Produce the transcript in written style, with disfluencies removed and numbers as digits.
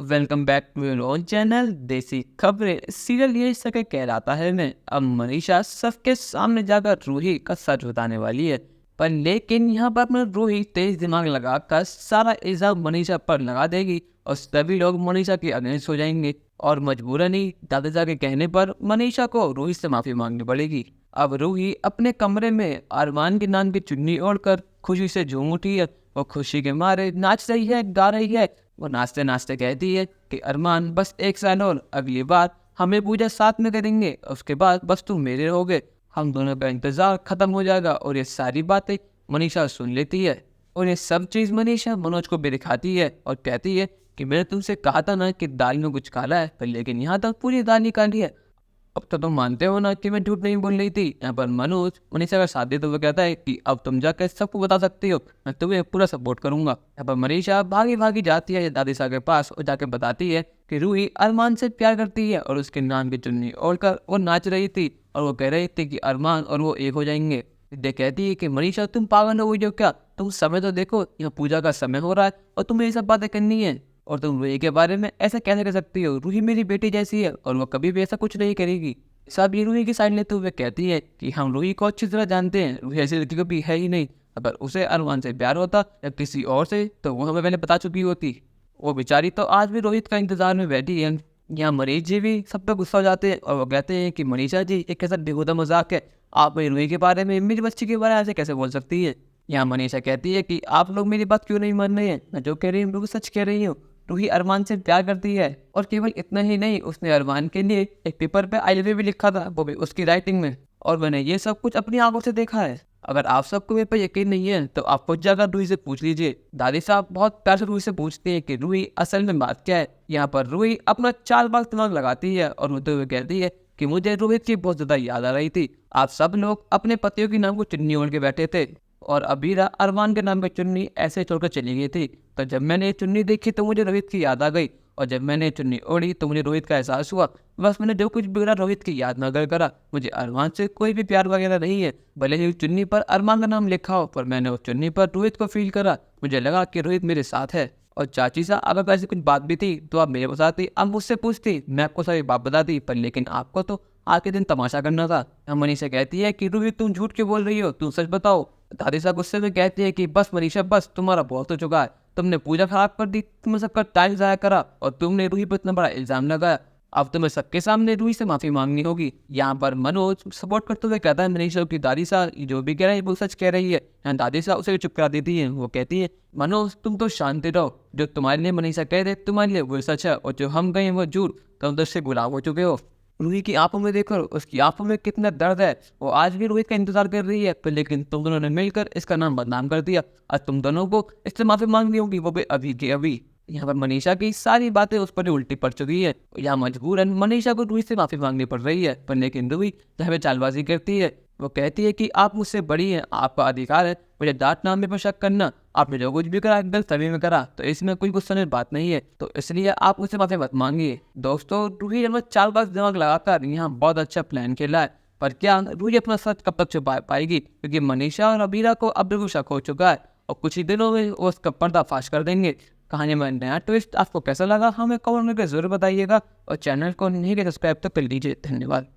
Welcome back to your own channel Desi Khabrein. Serial ये सके कहलाता है मैं अब मनीषा सबके सामने जाकर रूही का सच बताने वाली है। पर लेकिन यहाँ पर अपना रूही तेज दिमाग लगाकर सारा इल्जाम मनीषा पर लगा देगी और सभी लोग मनीषा के अगेंस्ट हो जाएंगे और मजबूरन ही दादा के कहने पर मनीषा को रूही से माफी मांगनी पड़ेगी। अब रूही अपने कमरे में अरमान के नाम की चुन्नी ओढ़कर खुशी से झूम उठी है। वो खुशी के मारे नाच रही है, गा रही है। वो नाचते नाचते कहती है कि अरमान बस एक साल और, अगली बार हमें पूजा साथ में करेंगे, उसके बाद बस तुम मेरे रहोगे, हम दोनों का इंतजार खत्म हो जाएगा। और ये सारी बातें मनीषा सुन लेती है और ये सब चीज़ मनीषा मनोज को भी दिखाती है और कहती है कि मैंने तुमसे कहा था ना कि दाल में कुछ काला है, पर लेकिन यहाँ तक पूरी दाल निकाली है। अब तो तुम मानते हो ना कि मैं झूठ नहीं बोल रही थी। यहाँ पर मनोज मनीषा का साथ देते हुए कहता है कि अब तुम जाकर सबको बता सकती हो, मैं तुम्हें पूरा सपोर्ट करूंगा। यहाँ पर मनीषा भागी भागी जाती है दादिशा के पास और जाकर बताती है कि रूही अरमान से प्यार करती है और उसके नाम की चुन्नी ओढ़कर वो नाच रही थी और वो कह रही थी कि अरमान और वो एक हो जाएंगे। विद्या कहती है कि मनीषा तुम पागल हो गई हो क्या, तुम समय तो देखो, यहाँ पूजा का समय हो रहा है और तुम्हें ये सब बातें करनी है और तुम रूही के बारे में ऐसा कैसे कर सकती हो, रूही मेरी बेटी जैसी है और वो कभी भी ऐसा कुछ नहीं करेगी। सब ये रूही की साइड लेते हुए कहती है कि हम रूही को अच्छी तरह जानते हैं, रूही ऐसी लड़की कभी है ही नहीं। अगर उसे अरमान से प्यार होता या किसी और से तो वो हमें पहले बता चुकी होती। वो बेचारी तो आज भी रोहित का इंतजार में बैठी है। यहाँ मनीष जी भी सब पे गुस्सा हो जाते हैं और वो कहते हैं कि मनीषा जी एक कैसा बेहुदा मजाक है, आप मेरी रूही के बारे में, मेरी बच्ची के बारे में ऐसे कैसे बोल सकती है। यहाँ मनीषा कहती है कि आप लोग मेरी बात क्यों नहीं मान रहे हैं, मैं जो कह रही हूँ बिल्कुल सच कह रही हूँ। रूही अरमान से प्यार करती है और केवल इतना ही नहीं, उसने अरमान के लिए एक पेपर पे आई लव यू भी लिखा था, वो भी उसकी राइटिंग में, और मैंने ये सब कुछ अपनी आंखों से देखा है। अगर आप सबको मेरे पर यकीन नहीं है तो आप खुद जाकर रूही से पूछ लीजिए। दादी साहब बहुत प्यार से रूही से पूछते हैं कि रूही असल में बात क्या है। यहाँ पर रूही अपना चालबाज दिमाग लगाती है और रोते हुए कहती है कि मुझे रोहित की बहुत ज्यादा याद आ रही थी, आप सब लोग अपने पतियों के नाम को चुन्नी ओढ़ के बैठे थे और अबीरा अरमान के नाम पे चुन्नी ऐसे छोड़कर चली गई थी। तो जब मैंने ये चुन्नी देखी तो मुझे रोहित की याद आ गई और जब मैंने ये चुन्नी ओढ़ी तो मुझे रोहित का एहसास हुआ। बस मैंने जो कुछ बिगड़ा रोहित की याद न करा। मुझे अरमान से कोई भी प्यार वगैरह नहीं है, भले ही उस चुन्नी पर अरमान का नाम लिखा हो, पर मैंने उस चुन्नी पर रोहित को फील करा। मुझे लगा कि रोहित मेरे साथ है। और चाची साहब अगर ऐसी कुछ बात भी थी तो आप मेरे पास आती, आप मुझसे पूछती, मैं आपको सारी बात बताती, पर लेकिन आपको तो आज के दिन तमाशा करना था। हम मनीषा कहती है कि रूही तुम झूठ क्यों बोल रही हो, तुम सच बताओ। दादी साहब गुस्से में कहती है कि बस मनीषा बस, तुम्हारा बहुत हो चुका है, तुमने पूजा खराब कर दी, तुमने सबका टाइम जाया करा और तुमने रूही पर इतना बड़ा इल्जाम लगाया। अब तुम्हें सबके सामने रूही से माफी मांगनी होगी। यहाँ पर मनोज सपोर्ट करते हुए कहता है मनीषा की दादी साहब जो भी कह रहे हैं वो सच कह रही है। यहाँ दादी साहब उसे चुप करा देती है। वो कहती है मनोज तुम तो शांति रहो, जो तुम्हारे लिए मनीषा कह रहे तुम्हारे लिए वो सच है और जो हम गए वो झूठ, तुम तो उससे गुलाम हो चुके हो। रूही की आंखों में देखो, उसकी आंखों में कितना दर्द है, वो आज भी रोहित का इंतजार कर रही है, पर लेकिन तुम दोनों ने मिलकर इसका नाम बदनाम कर दिया। आज तुम दोनों को इससे माफी मांगनी होगी, वो भी अभी के अभी। यहाँ पर मनीषा की सारी बातें उस पर उल्टी पड़ चुकी है। यहाँ मजबूरन मनीषा को रूही से माफी मांगनी पड़ रही है, पर लेकिन रूही जहाँ चालबाजी करती है। वो कहती है कि आप मुझसे बड़ी हैं, आपका अधिकार है मुझे डांटना, मेरे पर शक करना, आपने जो कुछ भी करा गलत सभी में करा, तो इसमें कोई गुस्सा बात नहीं है, तो इसलिए आप मुझसे माफी मत मांगिए। दोस्तों रूही जब चालबाज दिमाग लगाकर यहाँ बहुत अच्छा प्लान खेला है, पर क्या रूही अपना सच कब तक छुपा पाएगी, क्योंकि मनीषा और अबीरा को अब बिल्कुल शक हो चुका है और कुछ ही दिनों में वो उसका पर्दाफाश कर देंगे। कहानी में नया ट्विस्ट आपको कैसा लगा हमें कमेंट में जरूर बताइएगा और चैनल को नहीं सब्सक्राइब तो कर लीजिए। धन्यवाद।